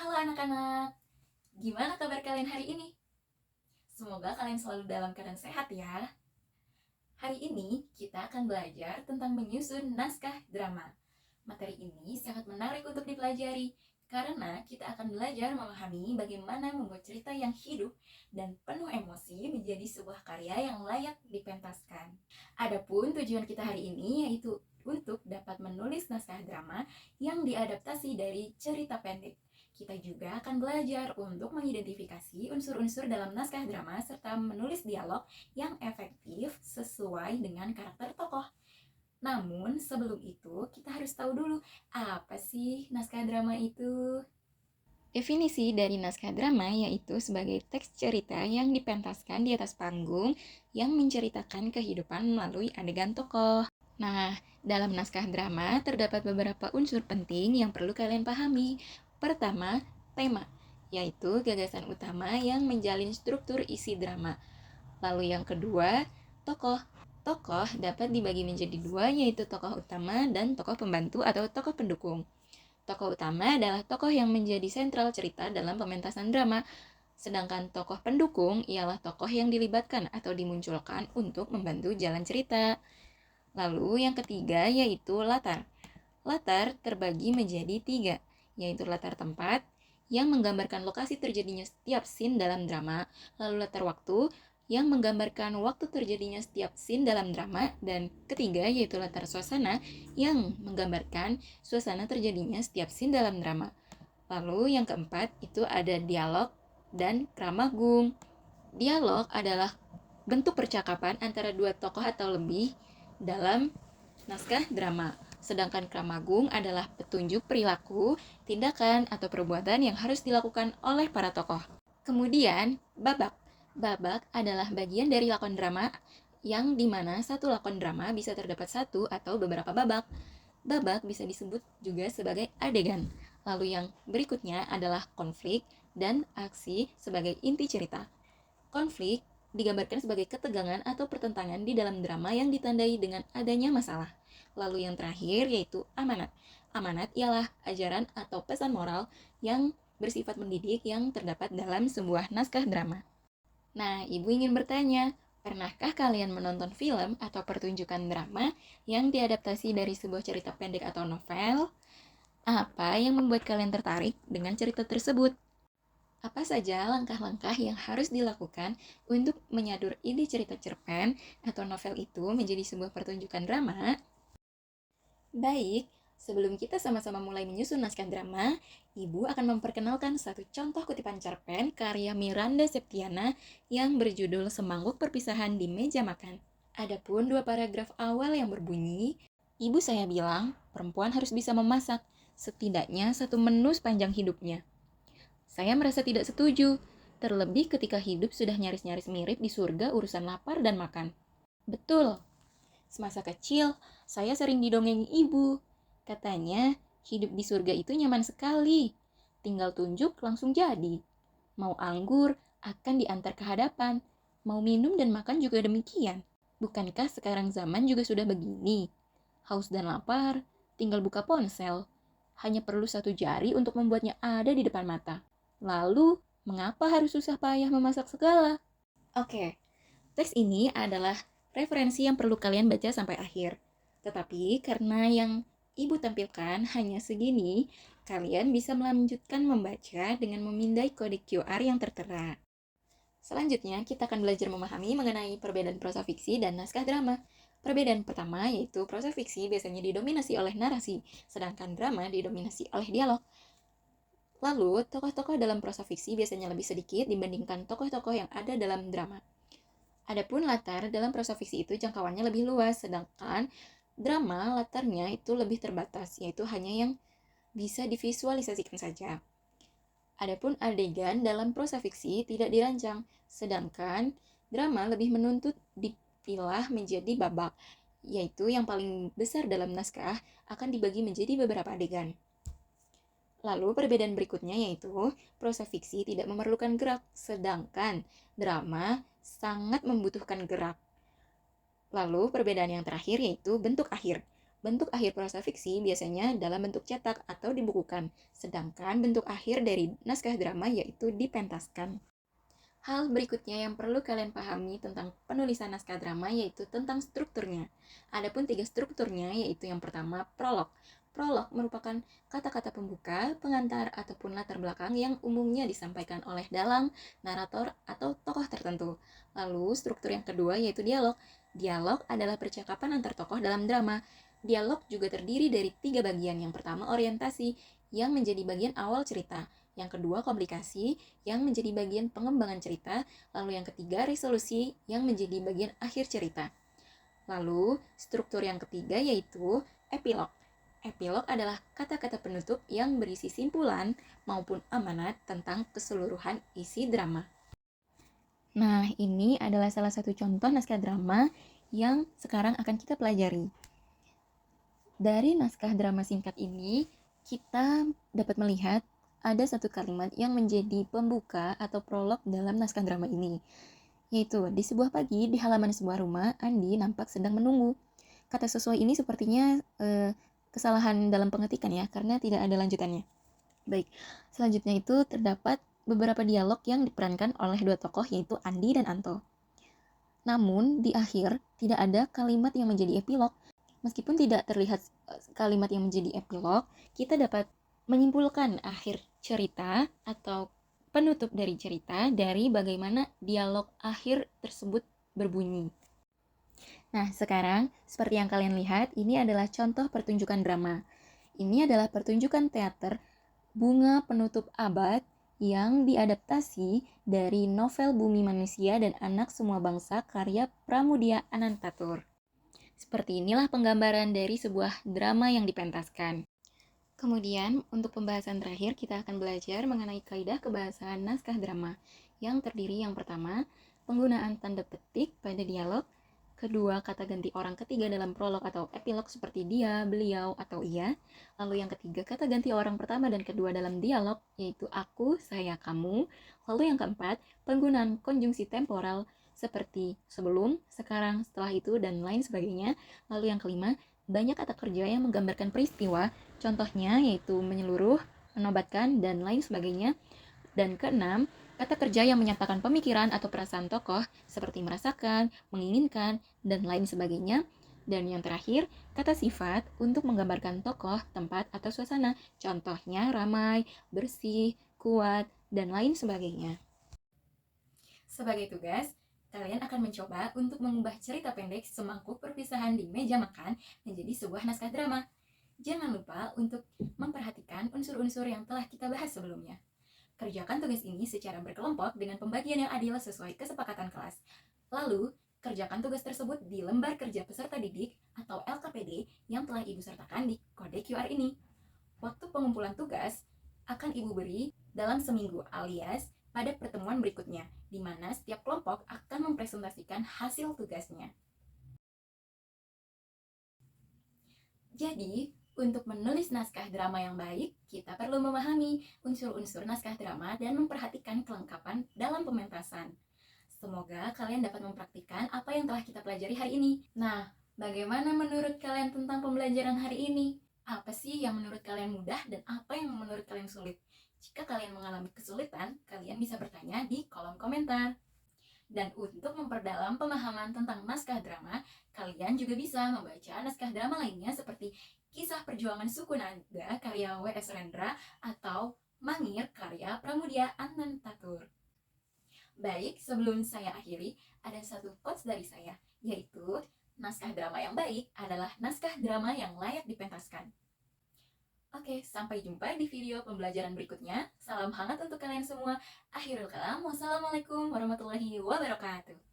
Halo anak-anak, gimana kabar kalian hari ini? Semoga kalian selalu dalam keadaan sehat ya. Hari ini kita akan belajar tentang menyusun naskah drama. Materi ini sangat menarik untuk dipelajari karena kita akan belajar memahami bagaimana membuat cerita yang hidup dan penuh emosi menjadi sebuah karya yang layak dipentaskan. Adapun tujuan kita hari ini yaitu untuk dapat menulis naskah drama yang diadaptasi dari cerita pendek. Kita juga akan belajar untuk mengidentifikasi unsur-unsur dalam naskah drama serta menulis dialog yang efektif sesuai dengan karakter tokoh. Namun sebelum itu kita harus tahu dulu apa sih naskah drama itu. Definisi dari naskah drama yaitu sebagai teks cerita yang dipentaskan di atas panggung yang menceritakan kehidupan melalui adegan tokoh. Nah, dalam naskah drama terdapat beberapa unsur penting yang perlu kalian pahami. Pertama, tema, yaitu gagasan utama yang menjalin struktur isi drama. Lalu yang kedua, tokoh. Tokoh dapat dibagi menjadi dua, yaitu tokoh utama dan tokoh pembantu atau tokoh pendukung. Tokoh utama adalah tokoh yang menjadi sentral cerita dalam pementasan drama, sedangkan tokoh pendukung ialah tokoh yang dilibatkan atau dimunculkan untuk membantu jalan cerita. Lalu yang ketiga yaitu latar. Latar terbagi menjadi tiga, yaitu latar tempat yang menggambarkan lokasi terjadinya setiap scene dalam drama, lalu latar waktu yang menggambarkan waktu terjadinya setiap scene dalam drama, dan ketiga yaitu latar suasana yang menggambarkan suasana terjadinya setiap scene dalam drama. Lalu yang keempat itu ada dialog dan kramagung. Dialog adalah bentuk percakapan antara dua tokoh atau lebih dalam naskah drama. Sedangkan kramagung adalah petunjuk perilaku, tindakan, atau perbuatan yang harus dilakukan oleh para tokoh. Kemudian, babak. Babak adalah bagian dari lakon drama yang dimana satu lakon drama bisa terdapat satu atau beberapa babak. Babak bisa disebut juga sebagai adegan. Lalu yang berikutnya adalah konflik dan aksi sebagai inti cerita. Konflik digambarkan sebagai ketegangan atau pertentangan di dalam drama yang ditandai dengan adanya masalah. Lalu yang terakhir yaitu amanat. Amanat ialah ajaran atau pesan moral yang bersifat mendidik yang terdapat dalam sebuah naskah drama. Nah, Ibu ingin bertanya, pernahkah kalian menonton film atau pertunjukan drama yang diadaptasi dari sebuah cerita pendek atau novel? Apa yang membuat kalian tertarik dengan cerita tersebut? Apa saja langkah-langkah yang harus dilakukan untuk menyadur ide cerita cerpen atau novel itu menjadi sebuah pertunjukan drama? Baik, sebelum kita sama-sama mulai menyusun naskah drama, Ibu akan memperkenalkan satu contoh kutipan cerpen karya Miranda Septiana yang berjudul Semangkuk Perpisahan di Meja Makan. Adapun dua paragraf awal yang berbunyi, Ibu saya bilang, perempuan harus bisa memasak, setidaknya satu menu sepanjang hidupnya. Saya merasa tidak setuju, terlebih ketika hidup sudah nyaris-nyaris mirip di surga urusan lapar dan makan. Betul, semasa kecil saya sering didongeng ibu. Katanya, hidup di surga itu nyaman sekali. Tinggal tunjuk langsung jadi. Mau anggur, akan diantar ke hadapan. Mau minum dan makan juga demikian. Bukankah sekarang zaman juga sudah begini? Haus dan lapar, tinggal buka ponsel. Hanya perlu satu jari untuk membuatnya ada di depan mata. Lalu, mengapa harus susah payah memasak segala? Oke, teks ini adalah referensi yang perlu kalian baca sampai akhir. Tetapi karena yang Ibu tampilkan hanya segini, kalian bisa melanjutkan membaca dengan memindai kode QR yang tertera. Selanjutnya, kita akan belajar memahami mengenai perbedaan prosa fiksi dan naskah drama. Perbedaan pertama yaitu prosa fiksi biasanya didominasi oleh narasi, sedangkan drama didominasi oleh dialog. Lalu, tokoh-tokoh dalam prosa fiksi biasanya lebih sedikit dibandingkan tokoh-tokoh yang ada dalam drama. Adapun latar dalam prosa fiksi itu jangkauannya lebih luas, sedangkan drama latarnya itu lebih terbatas, yaitu hanya yang bisa divisualisasikan saja. Adapun adegan dalam prosa fiksi tidak dirancang, sedangkan drama lebih menuntut dipilah menjadi babak, yaitu yang paling besar dalam naskah akan dibagi menjadi beberapa adegan. Lalu perbedaan berikutnya yaitu prosa fiksi tidak memerlukan gerak, sedangkan drama sangat membutuhkan gerak. Lalu perbedaan yang terakhir yaitu bentuk akhir. Bentuk akhir prosa fiksi biasanya dalam bentuk cetak atau dibukukan, sedangkan bentuk akhir dari naskah drama yaitu dipentaskan. Hal berikutnya yang perlu kalian pahami tentang penulisan naskah drama yaitu tentang strukturnya. Adapun 3 strukturnya yaitu yang pertama prolog. Prolog merupakan kata-kata pembuka, pengantar, ataupun latar belakang yang umumnya disampaikan oleh dalang, narator, atau tokoh tertentu. Lalu struktur yang kedua yaitu dialog. Dialog adalah percakapan antar tokoh dalam drama. Dialog juga terdiri dari 3 bagian. Yang pertama orientasi, yang menjadi bagian awal cerita. Yang kedua komplikasi, yang menjadi bagian pengembangan cerita. Lalu yang ketiga resolusi, yang menjadi bagian akhir cerita. Lalu struktur yang ketiga yaitu epilog. Epilog adalah kata-kata penutup yang berisi simpulan maupun amanat tentang keseluruhan isi drama. Nah, ini adalah salah satu contoh naskah drama yang sekarang akan kita pelajari. Dari naskah drama singkat ini, kita dapat melihat ada satu kalimat yang menjadi pembuka atau prolog dalam naskah drama ini, yaitu di sebuah pagi di halaman sebuah rumah, Andi nampak sedang menunggu. Kata sesuai ini sepertinya kesalahan dalam pengetikan ya, karena tidak ada lanjutannya. Baik, selanjutnya itu terdapat beberapa dialog yang diperankan oleh dua tokoh yaitu Andi dan Anto. Namun di akhir tidak ada kalimat yang menjadi epilog. Meskipun tidak terlihat kalimat yang menjadi epilog, kita dapat menyimpulkan akhir cerita atau penutup dari cerita dari bagaimana dialog akhir tersebut berbunyi. Nah, sekarang seperti yang kalian lihat, ini adalah contoh pertunjukan drama. Ini adalah pertunjukan teater Bunga Penutup Abad yang diadaptasi dari novel Bumi Manusia dan Anak Semua Bangsa karya Pramudia Anantatur. Seperti inilah penggambaran dari sebuah drama yang dipentaskan. Kemudian, untuk pembahasan terakhir, kita akan belajar mengenai kaidah kebahasaan naskah drama, yang terdiri yang pertama, penggunaan tanda petik pada dialog, kedua, kata ganti orang ketiga dalam prolog atau epilog seperti dia, beliau, atau ia, lalu yang ketiga, kata ganti orang pertama dan kedua dalam dialog, yaitu aku, saya, kamu, lalu yang keempat, penggunaan konjungsi temporal, seperti sebelum, sekarang, setelah itu, dan lain sebagainya. Lalu yang kelima, banyak kata kerja yang menggambarkan peristiwa, contohnya yaitu menyeluruh, menobatkan, dan lain sebagainya. Dan keenam, kata kerja yang menyatakan pemikiran atau perasaan tokoh, seperti merasakan, menginginkan, dan lain sebagainya. Dan yang terakhir, kata sifat untuk menggambarkan tokoh, tempat, atau suasana, contohnya ramai, bersih, kuat, dan lain sebagainya. Sebagai tugas, kalian akan mencoba untuk mengubah cerita pendek semangkuk perpisahan di meja makan menjadi sebuah naskah drama. Jangan lupa untuk memperhatikan unsur-unsur yang telah kita bahas sebelumnya. Kerjakan tugas ini secara berkelompok dengan pembagian yang adil sesuai kesepakatan kelas. Lalu, kerjakan tugas tersebut di lembar kerja peserta didik atau LKPD yang telah Ibu sertakan di kode QR ini. Waktu pengumpulan tugas akan Ibu beri dalam seminggu alias pada pertemuan berikutnya, di mana setiap kelompok akan mempresentasikan hasil tugasnya. Jadi, untuk menulis naskah drama yang baik, kita perlu memahami unsur-unsur naskah drama dan memperhatikan kelengkapan dalam pementasan. Semoga kalian dapat mempraktikkan apa yang telah kita pelajari hari ini. Nah, bagaimana menurut kalian tentang pembelajaran hari ini? Apa sih yang menurut kalian mudah dan apa yang menurut kalian sulit? Jika kalian mengalami kesulitan, kalian bisa bertanya di kolom komentar. Dan untuk memperdalam pemahaman tentang naskah drama, kalian juga bisa membaca naskah drama lainnya seperti Kisah Perjuangan Suku Naga karya W.S. Rendra atau Mangir karya Pramudia Anantatur. Baik, sebelum saya akhiri, ada satu quotes dari saya, yaitu naskah drama yang baik adalah naskah drama yang layak dipentaskan. Oke, sampai jumpa di video pembelajaran berikutnya. Salam hangat untuk kalian semua. Akhirul kalam, wassalamualaikum warahmatullahi wabarakatuh.